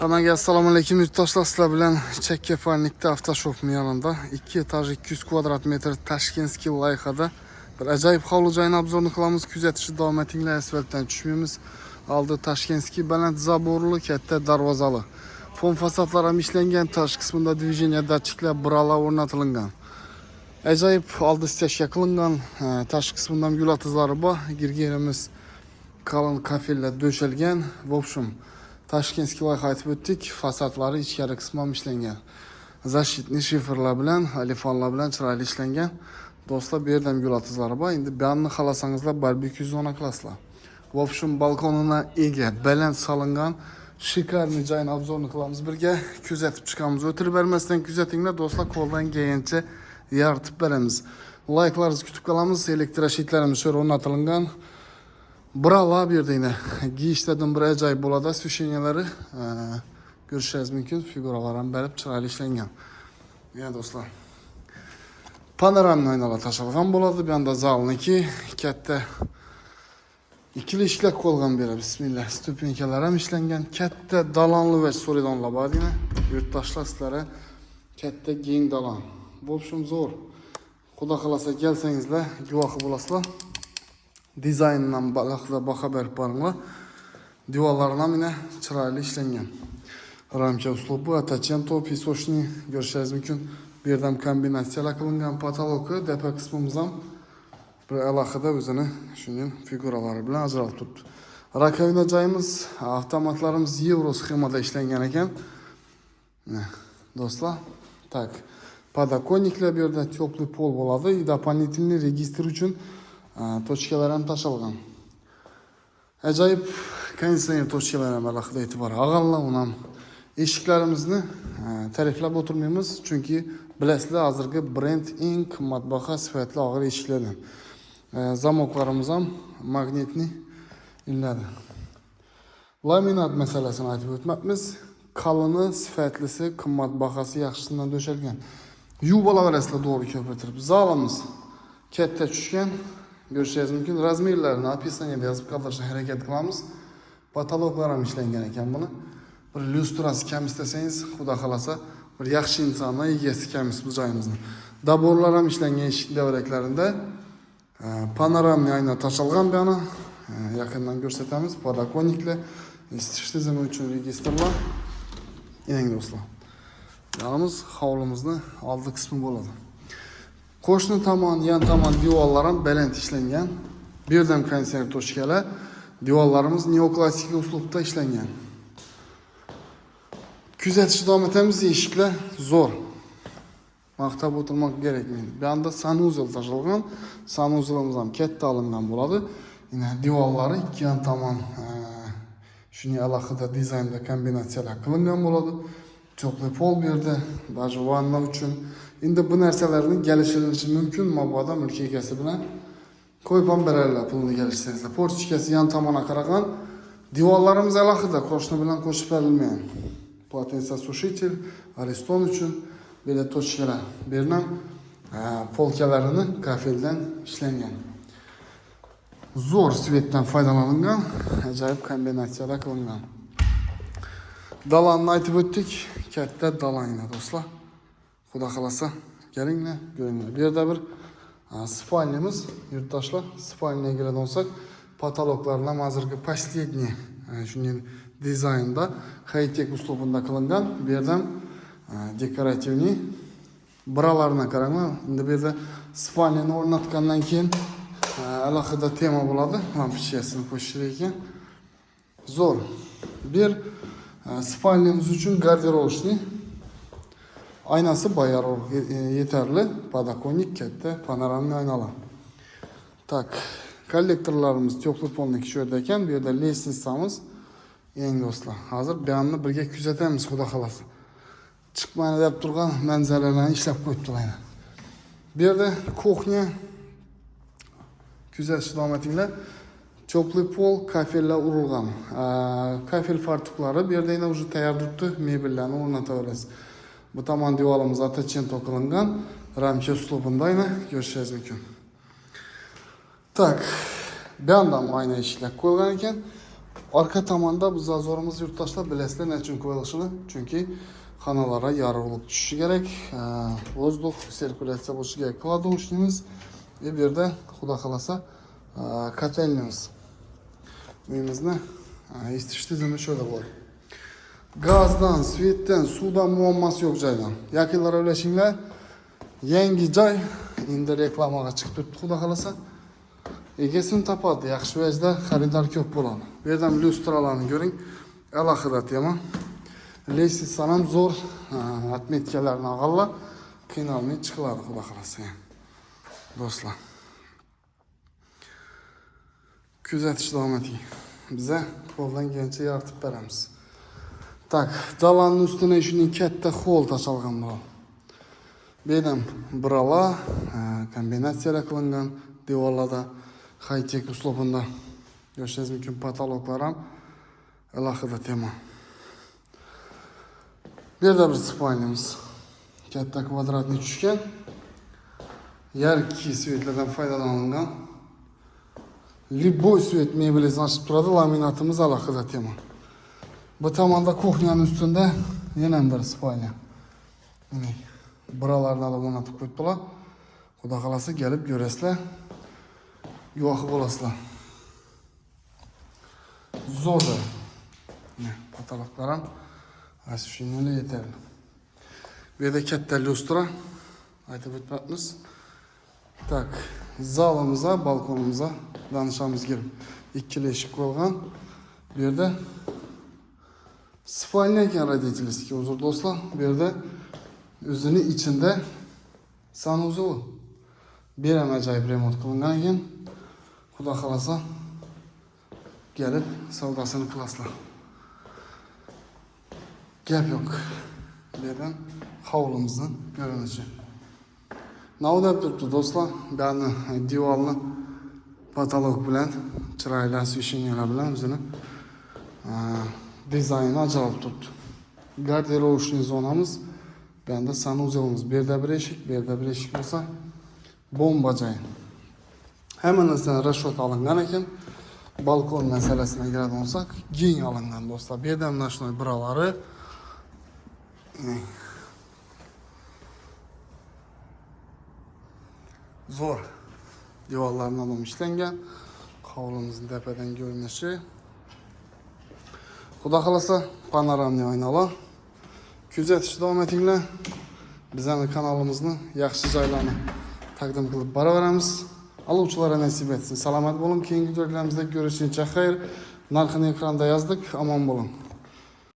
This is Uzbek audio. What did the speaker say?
Anaga assalomu alaykum yurtdoshlar, sizlar bilan Chekkaparnikda avtoshopning yanında 2 etaj 200 kvadrat metr Tashkentskiy loyihada bir ajoyib hovli joyini obzorini qilamiz. Kuzatishni davom etinglar, asfaltdan tushmaymiz. Oldi Tashkentskiy baland zaborli katta darvozali. Fon fasadlar ham ishlangan, tashqi qismida dvijeniya datchiklar buralar o'rnatilgan. Ajoyib oldi steshka qilingan, tashqi qismida ham gul atizlari bor. Girgerimiz qalin kafellar döşelgen. В общем, Tashkentskiy loyiha aytib o'tdik. Fasadlari ichkari qismi ham ishlangan. Защитный shiferlar bilan, alifonlar bilan chiroyli ishlangan. Do'stlar, bu yerda ham gul atizlari bor. Endi bu yerni xohlasangizlar barbekyu zona qilasizlar. В общем, balkonuna ega, baland solingan shikarniy joyni obzorini qilamiz birga. Kuzatib chiqamiz. O'tirib bermasdan kuzatinglar do'stlar, qo'ldan kelgancha yaritib beramiz. Layiklaringizni kutib qolamiz. Elektroshitlarimiz sho'ra o'rnatilgan. Buralar bir de yine giyişlerden bir acayip bo'ladi, süsheniyalari ko'rishingiz mumkin. Figuralar ham berib chiroyli ishlangan. Ya do'stlar, panoramli oynalar tashalgan bo'ladi. Bu yerda zalniki katta ikkili ishlab qo'yilgan beri. Bismillah. Stupenkalar ham ishlangan. Katta dalonli va so'ridonlar bor yine. Yurtdoshlar, sizlarga katta keng dalon. Bu общем zo'r. Xudo xolasa kelsangizlar, guvohi bo'lasizlar. Dizayndan baqa berib boringlar. Divarlarına yine chiroyli ishlangan. Ramka uslubu, atachento, pisochniy ko'rishingiz mumkin. Bu yerda ham kombinatsiyalar qilingan, patologi, depa qismimiz ham bir alohida o'zini shunday figuralari bilan ajralib turibdi. Rakovina joyimiz, avtomatlarimiz Euro sxemada ishlangan ekan. Do'stlar, tak. Podokонниклар bu yerda теплый pol bo'ladi. Дополнительный registr uchun tochkalar ham tashalgan. Ajoyib konditsioner tochkalar ham alohida e'tibor olganlar. Uni ham eshiklarimizni ta'riflab o'tirmaymiz, chunki bilasizlar, hozirgi brend eng qimmatbaho sifatli og'ir eshiklardan. Zamoklarimiz ham magnetli inladi. Laminat masalasini aytib o'tmoqmiz. Qalini, sifatlisi, qimmatbahosi yaxshisidan döşelgan. Yuvalar orasida to'g'ri ko'pirtirib. Zalimiz katta tushgan. Ko'rishingiz mumkin. Razmerlarini описаниеda yozib qoldirishga harakat qilamiz. Patologlar ham ishlangan ekan buni. Bir lyustrasi kam istasangiz, xudo xolasa, bir yaxshi insonni egasi kamiz bu joyimizni. Daborlar ham ishlangan eshik davraklarida. Panoramniy oyna tashalgan bu yana. Yaqindan ko'rsatamiz. Podokонникlar, isitish tizimi uchun registrlar. Eng do'stlar. Yanimiz hovlimizni oldi qismi bo'ladi. Qo'shni tomon, yan tomon divorlar ham baland ishlangan. Bu yerda ham konditsioner tochkalar. Divorlarimiz neoklassik uslubda ishlangan. Kuzatishni davom etamiz. Eshiklar zo'r. Maqtab o'tirmoq kerakmaydi. Bu yerda sanuzel tashalgan. Sanuzelimiz ham katta olingan bo'ladi. Yine divorlari ikki yan tomon shunday alohida dizaynda kombinatsiyalar qilingan bo'ladi. Teplый pol bu yerda, даже vanna uchun. Endi bu narsalarni kelishilishi mumkin, mabodo mulk egasi bilan qo'yib ham berarlar pulni kelishsangizlar. Portichkasi yan tomonga qaragan. Divorlarimiz alohida qo'shni bilan qo'shib berilmagan. Potensiyasушитель, ariston uchun belə tochkalar. Bu yerdan polkalarini kafeldan ishlangan. Zo'r svetdan foydalanilgan, ajoyib kombinatsiyalar qilingan. Dalonni aytib o'tdik. Katta dalon do'stlar. Xudo xolasa kelinglar, ko'ringlar. Bu yerda bir spalnimiz, yurtdoshlar, spalniyaga keladigan bo'lsak, patologlarlar hozirgi последний shunday dizaynda high-tech uslubida qilingan. Bu yerda dekorativniy buralarni qaranglar. Endi bu yerda spalniyani o'rnatgandan keyin alohida tema bo'ladi. Lampochkasini qo'shish ekan. Zo'r. Bir spalniyamiz uchun garderobni aynası bayar yeterli. Podokонник katta, panoramli oynalar. Tak, kollektorlarimiz teplый polniki shu yerda ekan. Bu yerda lestnitsamiz. Eng do'stlar, hozir bu yerni birga kuzatamiz, xudo xolasa. Chiqmaydi deb turgan manzaralarni ishlab qo'yibdilar. Bu yerda kuxnya kuzatishni davom etinglar. Teplый pol, kafellar urilgan. Kafel fartuklari bu yerda yana уже tayyor turibdi, mebellarni o'rnataverasiz. Bu tomon divorimiz atachento qilingan, ramka uslubida yine ko'rishingiz mumkin. Tak, bu yerda ham oyna ishlab qo'yilgan ekan. Arka tomonda bu zazorimiz yurtdoshlar bilasizlar nechun qo'yilishini. Chunki xonalarga yorug'lik tushishi kerak, vozdux sirkulyatsiya bo'lishi kerak. Kladovishimiz bu yerda xudo xolasa kotelnimiz. Uyimizni isitish tizimi shunday bo'ladi. Gazdan, svetdan, suvdan muammosi yo'q joydan. Yaqinlar o'ylashinglar, yangi joy endi reklamaga chiqib turibdi xudo xolasa. Egasini topadi, yaxshi vajda xaridor ko'p bo'ladi. Bu yerdan lyustralarni ko'ring, alohida tema. Leysiz ham zo'r, atmetkalarni olganlar qiynalmay chiqiladi xudo xolasa. Do'stlar, kuzatish davom eting. Biza qo'ldan kelgancha yoritib beramiz. Tak, dalanın üstüne shunday katta xol tashalgan bu. Bu yerdan birala kombinatsiyalar qilingan devorlarda high-tech uslubida. Ko'rishingiz mumkin, patologlar ham alohida tema. Bu yerda bir spalnimiz. Katta kvadratni tushgan. Yarki svetlardan foydalanilgan. Liboy svet mebelizni ochib turadi, laminatimiz alohida tema. Bu tomonda kuxnyaning ustida yana bir spalnya. Mana buralarni olib o'rnatib qo'yibdilar. Xudo xolasa kelib ko'rasizlar. Guvohi bo'lasizlar. Zo'r. Mana pataloqlar ham asfaltga yetarli. Bu yerda katta lyustra aytib o'tamiz. Tak, zalimizga, balkonimizga danışamiz kelib ikkili eshik qo'yilgan. Bu yerda spalnya ekan родительский, uzr do'stlar. Bu yerda o'zini ichida sanuzel. Bir ham ajoyib remont qilingan ekan. Xudo xolasa kelib savdosini qilasizlar. Gap yo'q. Bu yerdan hovlimizning ko'rinishi. Navdab turibdi do'stlar. Bani divorni patolog bilan, chiroyli освещениyalar bilan o'zini dizayni ajralib turibdi. Garderobniy zonamiz, bu yerda sanuzelimiz, bu yerda bir eshik, bu yerda bir eshik bo'lsa, bomba joy. Hamma narsa rashot olingan ekan. Balkon masalasine keladigan bo'lsak, keng olingan do'stlar. Bu yerda mana shunday biralari zo'r. Devorlarni ham ishlangan. Hovlimizning tepadan ko'rinishi. Xudo xolasa panoramli oynalar. Kuzatishda davom etinglar. Bizning kanalimizni yaxshi joylarni taqdim qilib boraveramiz. Aluvchilarga nasib etsin. Salomat bo'ling. Keyingi videolarimizda ko'rishguncha xayr. Narxini ekranda yozdik. Omon bo'ling.